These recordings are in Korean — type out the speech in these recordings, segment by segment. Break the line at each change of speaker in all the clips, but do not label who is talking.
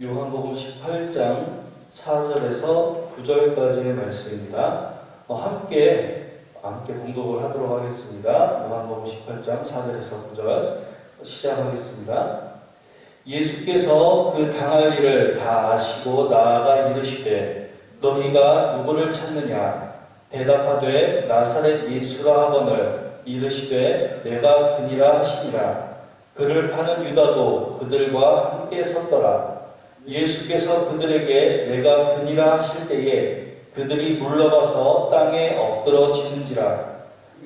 요한복음 18장 4절에서 9절까지의 말씀입니다. 함께 봉독을 하도록 하겠습니다. 요한복음 18장 4절에서 9절 시작하겠습니다. 예수께서 그 당할 일을 다 아시고 나아가 이르시되 너희가 누구를 찾느냐? 대답하되 나사렛 예수라 하거늘 이르시되 내가 그니라 하시니라. 그를 파는 유다도 그들과 함께 섰더라. 예수께서 그들에게 내가 그니라 하실 때에 그들이 물러가서 땅에 엎드러지는지라.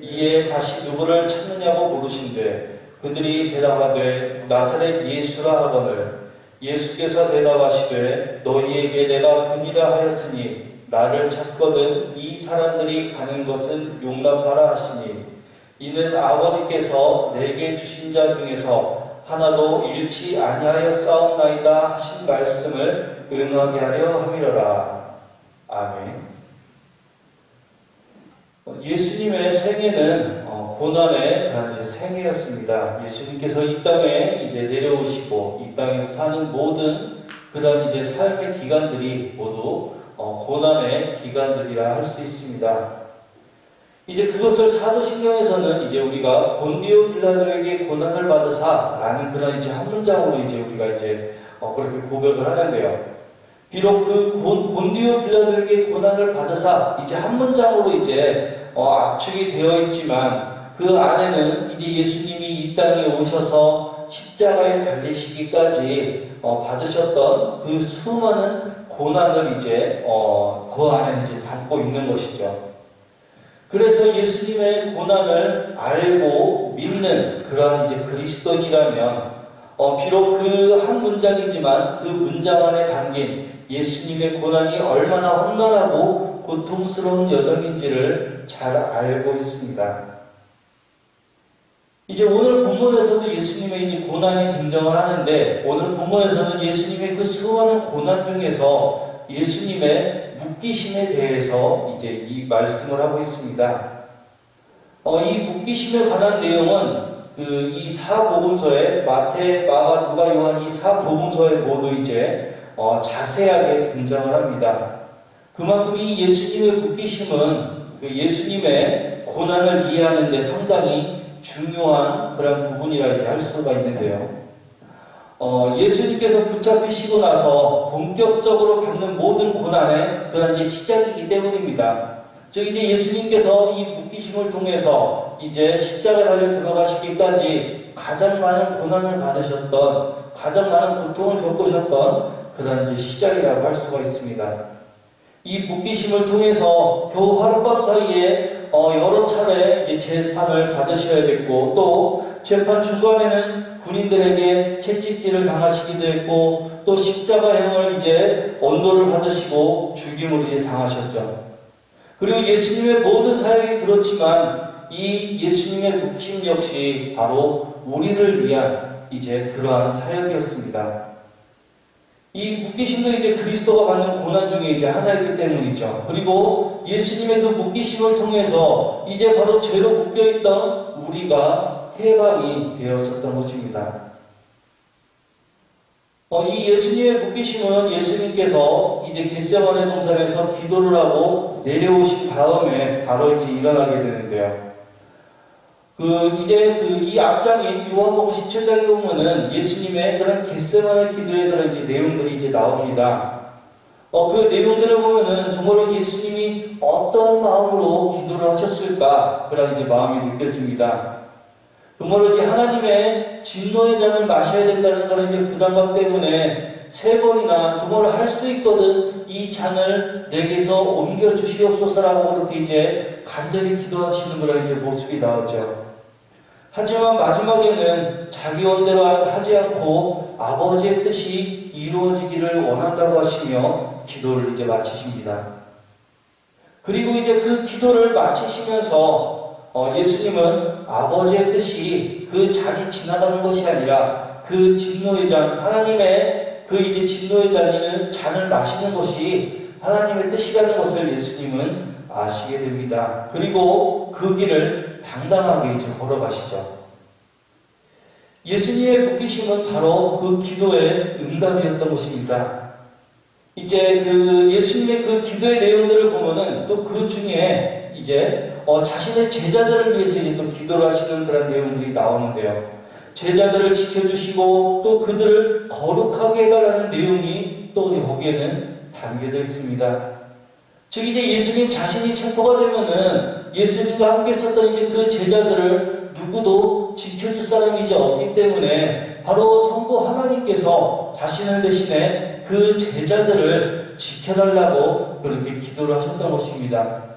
이에 다시 누구를 찾느냐고 물으신대 그들이 대답하되 나사렛 예수라 하거늘 예수께서 대답하시되 너희에게 내가 그니라 하였으니 나를 찾거든 이 사람들이 가는 것은 용납하라 하시니 이는 아버지께서 내게 주신 자 중에서 하나도 잃지 아니하였사옵나이다 하신 말씀을 응하게 하려 함이로라. 아멘. 예수님의 생애는 고난의 생애였습니다. 예수님께서 이 땅에 이제 내려오시고 이 땅에서 사는 모든 그런 이제 삶의 기간들이 모두 고난의 기간들이라 할 수 있습니다. 이제 그것을 사도신경에서는 이제 우리가 본디오 빌라도에게 고난을 받으사라는 그런 이제 한 문장으로 이제 우리가 이제 그렇게 고백을 하는데요. 비록 그 본디오 빌라도에게 고난을 받으사 이제 한 문장으로 이제 압축이 되어 있지만 그 안에는 이제 예수님이 이 땅에 오셔서 십자가에 달리시기까지 받으셨던 그 수많은 고난을 이제 그 안에 이제 담고 있는 것이죠. 그래서 예수님의 고난을 알고 믿는 그러한 이제 그리스도인이라면 비록 그 한 문장이지만 그 문장 안에 담긴 예수님의 고난이 얼마나 험난하고 고통스러운 여정인지를 잘 알고 있습니다. 이제 오늘 본문에서도 예수님의 이제 고난이 등장을 하는데 오늘 본문에서는 예수님의 그 수많은 고난 중에서 예수님의 묶이심에 대해서 이제 이 말씀을 하고 있습니다. 이 묶이심에 관한 내용은 이 사복음서에 마태, 마가, 누가, 요한 이 사복음서에 모두 이제 자세하게 등장을 합니다. 그만큼 이 예수님의 묶이심은 예수님의 고난을 이해하는 데 상당히 중요한 그런 부분이라 이제 할 수가 있는데요. 예수님께서 붙잡히시고 나서 본격적으로 받는 모든 고난의 그런 이제 시작이기 때문입니다. 즉 이제 예수님께서 이 묶이심을 통해서 이제 십자가에 달려 돌아가시기까지 가장 많은 고난을 받으셨던, 가장 많은 고통을 겪으셨던 그런 이제 시작이라고 할 수가 있습니다. 이 묶이심을 통해서 겨우 하룻밤 사이에 여러 차례 이제 재판을 받으셔야 됐고 또 재판 중간에는 군인들에게 채찍질을 당하시기도 했고 또 십자가형을 이제 언도를 받으시고 죽임을 이제 당하셨죠. 그리고 예수님의 모든 사역이 그렇지만 이 예수님의 묶임 역시 바로 우리를 위한 이제 그러한 사역이었습니다. 이 묶이심도 이제 그리스도가 받는 고난 중에 이제 하나이기 때문이죠. 그리고 예수님의 그 묶이심을 통해서 이제 바로 죄로 묶여있던 우리가 해방이 되었었던 것입니다. 이 예수님의 묶이심은 예수님께서 이제 겟세마네 동산에서 기도를 하고 내려오신 다음에 바로 이제 일어나게 되는데요. 이 앞장인 요한복음 17장에 보면은 예수님의 그런 겟세마네 기도의 그런 이제 내용들이 이제 나옵니다. 그 내용들을 보면은 정말로 예수님이 어떤 마음으로 기도를 하셨을까 그런 이제 마음이 느껴집니다. 정말로 이제 하나님의 진노의 잔을 마셔야 된다는 그런 이제 부담감 때문에 3번이나 정말로 할 수 있거든 이 잔을 내게서 옮겨 주시옵소서라고 그렇게 이제 간절히 기도하시는 그런 이제 모습이 나오죠. 하지만 마지막에는 자기 원대로 하지 않고 아버지의 뜻이 이루어지기를 원한다고 하시며 기도를 이제 마치십니다. 그리고 이제 그 기도를 마치시면서 예수님은 아버지의 뜻이 그 잔이 지나가는 것이 아니라 그 진노의 잔, 하나님의 그 이제 진노의 잔을 마시는 것이 하나님의 뜻이라는 것을 예수님은 아시게 됩니다. 그리고 그 길을 당당하게 이제 걸어가시죠. 예수님의 묶이심은 바로 그 기도의 응답이었던 것입니다. 이제 그 예수님의 그 기도의 내용들을 보면은 또 그 중에 이제 자신의 제자들을 위해서 이제 또 기도를 하시는 그런 내용들이 나오는데요. 제자들을 지켜주시고 또 그들을 거룩하게 해달라는 내용이 또 거기에는 담겨져 있습니다. 즉 이제 예수님 자신이 체포가 되면은 예수님과 함께 있었던 이제 그 제자들을 누구도 지켜줄 사람이지 없기 때문에 바로 성부 하나님께서 자신을 대신해 그 제자들을 지켜달라고 그렇게 기도를 하셨던 것입니다.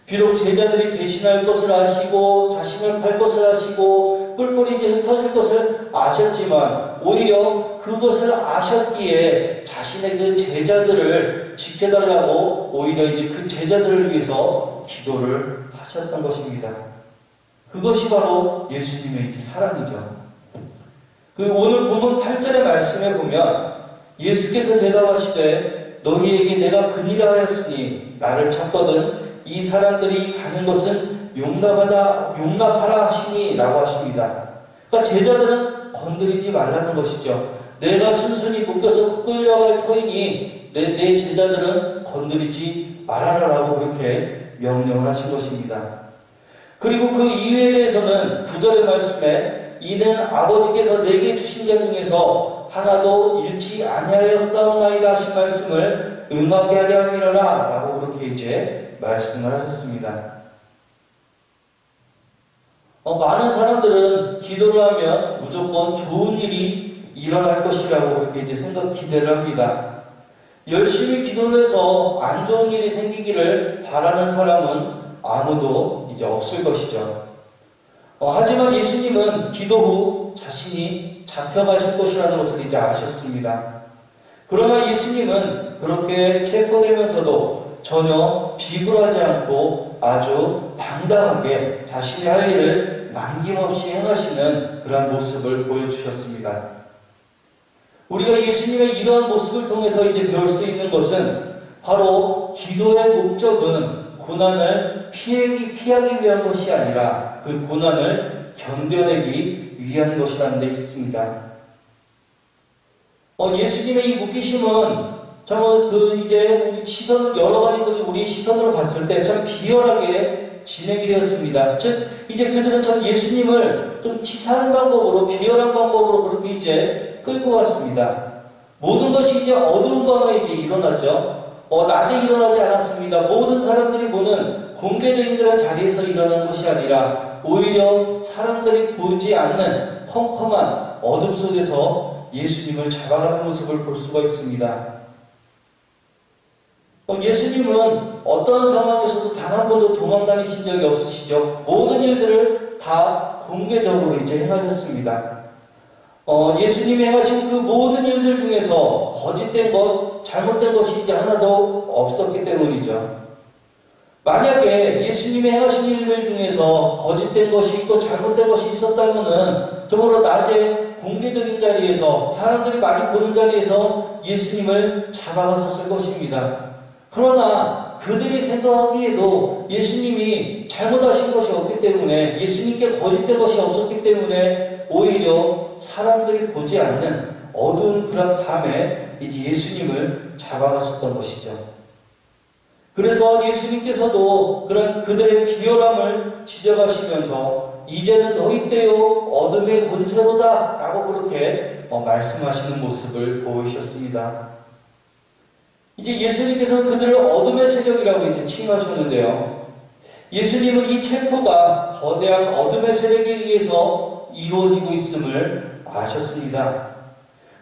비록 제자들이 배신할 것을 아시고 자신을 팔 것을 아시고 뿔뿔이 이제 흩어질 것을 아셨지만 오히려 그것을 아셨기에 자신의 그 제자들을 지켜달라고 오히려 이제 그 제자들을 위해서 기도를 하셨던 것입니다. 그것이 바로 예수님의 이제 사랑이죠. 그 오늘 본문 8절의 말씀에 보면 예수께서 대답하시되 너희에게 내가 그니라 하였으니 나를 찾거든 이 사람들이 가는 것은 용납하라 하시니 라고 하십니다. 그러니까 제자들은 건드리지 말라는 것이죠. 내가 순순히 묶여서 끌려갈 터이니 내 제자들은 건드리지 말아라라고 그렇게 명령을 하신 것입니다. 그리고 그 이유에 대해서는 9절의 말씀에 이는 아버지께서 내게 주신 자 중에서 하나도 잃지 아니하였사옵나이다 하신 말씀을 응하게 하려 함이로라 라고 그렇게 이제 말씀을 하셨습니다. 많은 사람들은 기도를 하면 무조건 좋은 일이 일어날 것이라고 그렇게 이제 기대를 합니다. 열심히 기도를 해서 안 좋은 일이 생기기를 바라는 사람은 아무도 이제 없을 것이죠. 하지만 예수님은 기도 후 자신이 잡혀가실 것이라는 것을 이제 아셨습니다. 그러나 예수님은 그렇게 체포되면서도 전혀 비굴하지 않고 아주 당당하게 자신의 할 일을 남김없이 행하시는 그런 모습을 보여주셨습니다. 우리가 예수님의 이러한 모습을 통해서 이제 배울 수 있는 것은 바로 기도의 목적은 고난을 피하기 위한 것이 아니라 그 고난을 견뎌내기 위한 것이라는 데 있습니다. 예수님의 이 묶이심은 참 이제 시선 여러 가지 우리 시선으로 봤을 때 참 비열하게 진행이 되었습니다. 즉 이제 그들은 참 예수님을 좀 치사한 방법으로 비열한 방법으로 그렇게 이제 끌고 갔습니다. 모든 것이 이제 어두운 밤에 이제 일어났죠. 낮에 일어나지 않았습니다. 모든 사람들이 보는 공개적인 그런 자리에서 일어난 것이 아니라 오히려 사람들이 보지 않는 컴컴한 어둠 속에서 예수님을 잡아가는 모습을 볼 수가 있습니다. 예수님은 어떤 상황에서도 단 한 번도 도망 다니신 적이 없으시죠. 모든 일들을 다 공개적으로 이제 행하셨습니다. 예수님이 행하신 그 모든 일들 중에서 거짓된 것, 잘못된 것이 이제 하나도 없었기 때문이죠. 만약에 예수님이 행하신 일들 중에서 거짓된 것이 있고 잘못된 것이 있었다면은 정말로 낮에 공개적인 자리에서 사람들이 많이 보는 자리에서 예수님을 잡아갔었을 것입니다. 그러나 그들이 생각하기에도 예수님이 잘못하신 것이 없기 때문에 예수님께 거짓된 것이 없었기 때문에 오히려 사람들이 보지 않는 어두운 그런 밤에 이제 예수님을 잡아갔었던 것이죠. 그래서 예수님께서도 그런 그들의 비열함을 지적하시면서 이제는 너희 때요 어둠의 권세로다 라고 그렇게 말씀하시는 모습을 보이셨습니다. 이제 예수님께서는 그들을 어둠의 세력이라고 이제 칭하셨는데요. 예수님은 이 체포가 거대한 어둠의 세력에 의해서 이루어지고 있음을 아셨습니다.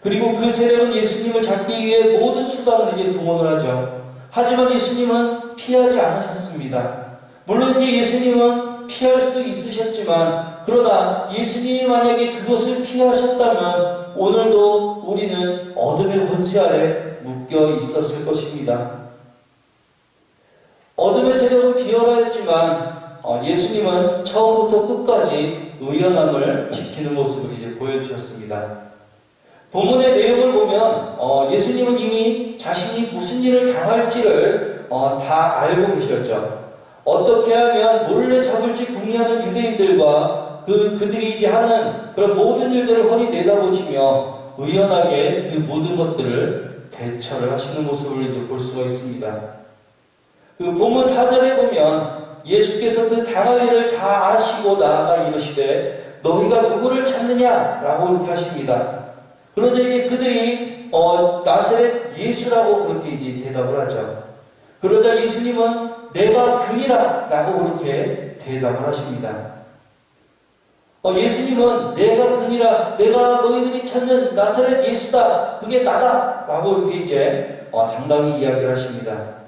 그리고 그 세력은 예수님을 잡기 위해 모든 수단을 이제 동원을 하죠. 하지만 예수님은 피하지 않으셨습니다. 물론 이제 예수님은 피할 수 있으셨지만 그러나 예수님이 만약에 그것을 피하셨다면 오늘도 우리는 어둠의 권세 아래 묶여 있었을 것입니다. 어둠의 세력은 비열하였지만 예수님은 처음부터 끝까지 의연함을 지키는 모습을 이제 보여주셨습니다. 본문의 내용을 보면 예수님은 이미 자신이 무슨 일을 당할지를 다 알고 계셨죠. 어떻게 하면 몰래 잡을지 궁리하는 유대인들과 그들이 이제 하는 그런 모든 일들을 훤히 내다보시며 의연하게 그 모든 것들을 대처를 하시는 모습을 이제 볼 수가 있습니다. 그 본문 4절에 보면 예수께서 그 당할 일을 다 아시고 나아가 이르시되 너희가 누구를 찾느냐라고 이렇게 하십니다. 그러자 이제 그들이 나사렛 예수라고 그렇게 이제 대답을 하죠. 그러자 예수님은 내가 그니라라고 그렇게 대답을 하십니다. 예수님은 내가 그니라, 내가 너희들이 찾는 나사렛 예수다, 그게 나다라고 이렇게 이제 당당히 이야기를 하십니다.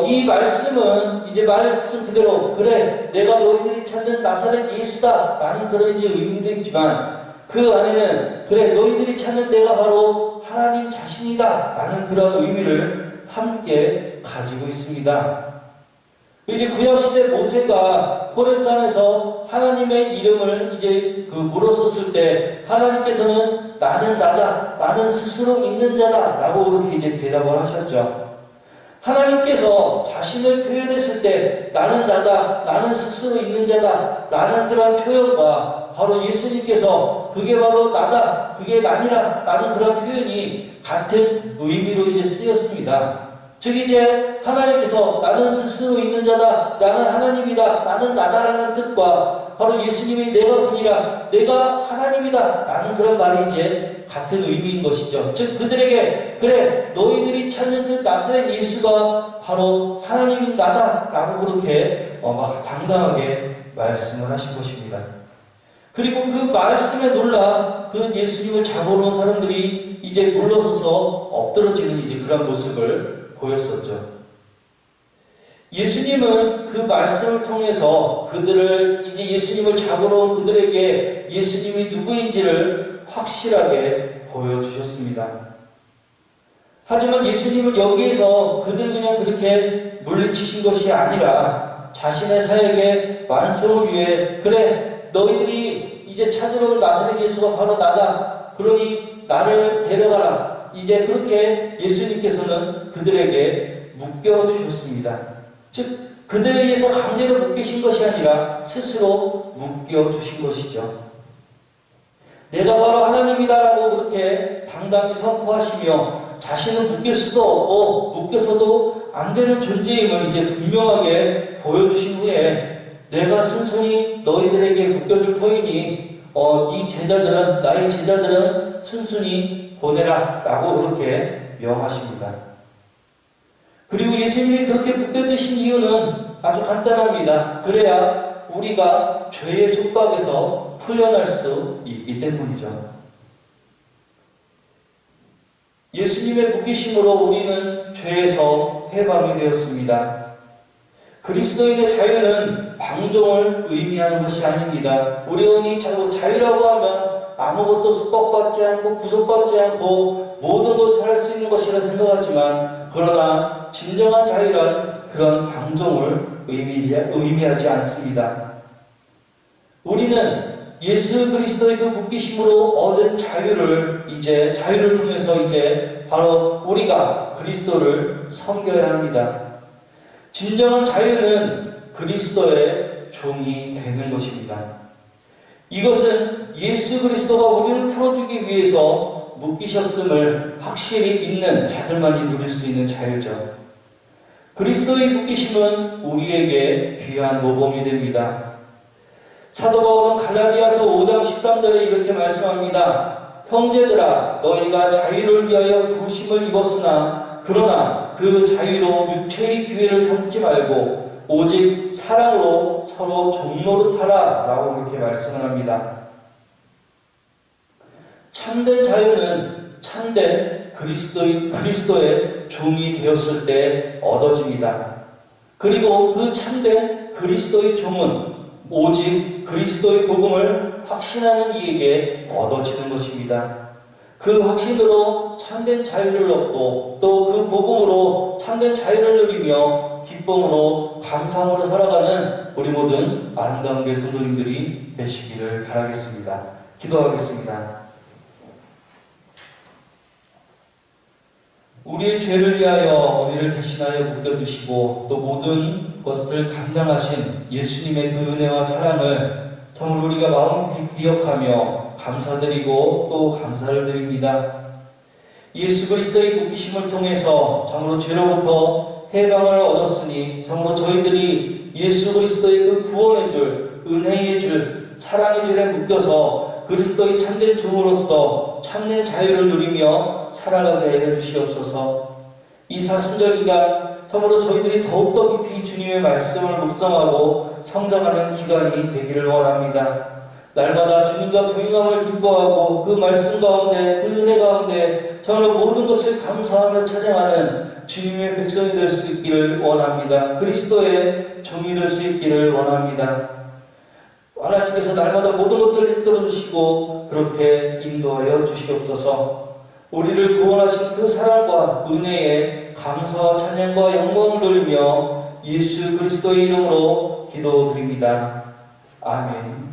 이 말씀은 이제 말씀 그대로 그래 내가 너희들이 찾는 나사렛 예수다 라는 그런 이제 의미도 있지만 그 안에는 그래 너희들이 찾는 내가 바로 하나님 자신이다 라는 그런 의미를 함께 가지고 있습니다. 이제 구약시대 모세가 호렙산에서 하나님의 이름을 이제 물었었을 때 하나님께서는 나는 나다, 나는 스스로 있는 자다 라고 그렇게 이제 대답을 하셨죠. 하나님께서 자신을 표현했을 때 나는 나다, 나는 스스로 있는 자다 라는 그런 표현과 바로 예수님께서 그게 바로 나다, 그게 나니라 라는 그런 표현이 같은 의미로 이제 쓰였습니다. 즉 이제 하나님께서 나는 스스로 있는 자다, 나는 하나님이다, 나는 나다라는 뜻과 바로 예수님이 내가 그니라, 내가 하나님이다 라는 그런 말이 이제 같은 의미인 것이죠. 즉 그들에게 그래 너희들이 찾는 그 나사렛 예수가 바로 하나님인 나다 라고 그렇게 막 당당하게 말씀을 하신 것입니다. 그리고 그 말씀에 놀라 그 예수님을 잡으러 온 사람들이 이제 물러서서 엎드러지는 이제 그런 모습을 보였었죠. 예수님은 그 말씀을 통해서 그들을 이제 예수님을 잡으러 온 그들에게 예수님이 누구인지를 확실하게 보여주셨습니다. 하지만 예수님은 여기에서 그들 그냥 그렇게 물리치신 것이 아니라 자신의 사역의 완성을 위해 그래 너희들이 이제 찾으러 온 나사렛 예수가 바로 나다. 그러니 나를 데려가라. 이제 그렇게 예수님께서는 그들에게 묶여주셨습니다. 즉 그들에 의해서 강제로 묶이신 것이 아니라 스스로 묶여주신 것이죠. 내가 바로 하나님이다라고 그렇게 당당히 선포하시며 자신은 묶일 수도 없고 묶여서도 안 되는 존재임을 이제 분명하게 보여주신 후에 내가 순순히 너희들에게 묶여줄 터이니 이 제자들은 나의 제자들은 순순히 보내라 라고 그렇게 명하십니다. 그리고 예수님이 그렇게 묶여드신 이유는 아주 간단합니다. 그래야 우리가 죄의 속박에서 풀려날 수 있기 때문이죠. 예수님의 묶이심으로 우리는 죄에서 해방이 되었습니다. 그리스도인의 자유는 방종을 의미하는 것이 아닙니다. 우리가 자유라고 하면 아무것도 속박받지 않고 구속받지 않고 모든 것을 할 수 있는 것이라 생각하지만 그러나 진정한 자유란 그런 방종을 의미하지 않습니다. 우리는 예수 그리스도의 그 묶이심으로 얻은 자유를 통해서 이제 바로 우리가 그리스도를 섬겨야 합니다. 진정한 자유는 그리스도의 종이 되는 것입니다. 이것은 예수 그리스도가 우리를 풀어주기 위해서 묶이셨음을 확실히 믿는 자들만이 누릴 수 있는 자유죠. 그리스도의 묶이심은 우리에게 귀한 모범이 됩니다. 사도 바울은 갈라디아서 5장 13절에 이렇게 말씀합니다. 형제들아 너희가 자유를 위하여 부르심을 입었으나 그러나 그 자유로 육체의 기회를 삼지 말고 오직 사랑으로 서로 종노릇하라 라고 그렇게 말씀을 합니다. 참된 자유는 참된 그리스도의 종이 되었을 때 얻어집니다. 그리고 그 참된 그리스도의 종은 오직 그리스도의 복음을 확신하는 이에게 얻어지는 것입니다. 그 확신으로 참된 자유를 얻고 또 그 복음으로 참된 자유를 누리며 기쁨으로 감사함으로 살아가는 우리 모든 아름다운 교회 성도님들이 되시기를 바라겠습니다. 기도하겠습니다. 우리의 죄를 위하여 우리를 대신하여 묶여주시고 또 모든 것을 감당하신 예수님의 그 은혜와 사랑을 정말 우리가 마음 깊이 기억하며 감사드리고 또 감사를 드립니다. 예수 그리스도의 묶이심을 통해서 정말로 죄로부터 해방을 얻었으니 정말로 저희들이 예수 그리스도의 그 구원의 줄, 은혜의 줄, 사랑의 줄에 묶여서 그리스도의 참된 종으로서 참된 자유를 누리며 살아가게 해주시옵소서. 이 사순절 기간 참으로 저희들이 더욱더 깊이 주님의 말씀을 묵상하고 성장하는 기간이 되기를 원합니다. 날마다 주님과 동행함을 기뻐하고 그 말씀 가운데 그 은혜 가운데 정말 모든 것을 감사하며 찬양하는 주님의 백성이 될 수 있기를 원합니다. 그리스도의 종이 될 수 있기를 원합니다. 하나님께서 날마다 모든 것들을 이끌어 주시고 그렇게 인도하여 주시옵소서. 우리를 구원하신 그 사랑과 은혜에 감사와 찬양과 영광을 돌리며 예수 그리스도의 이름으로 기도드립니다. 아멘.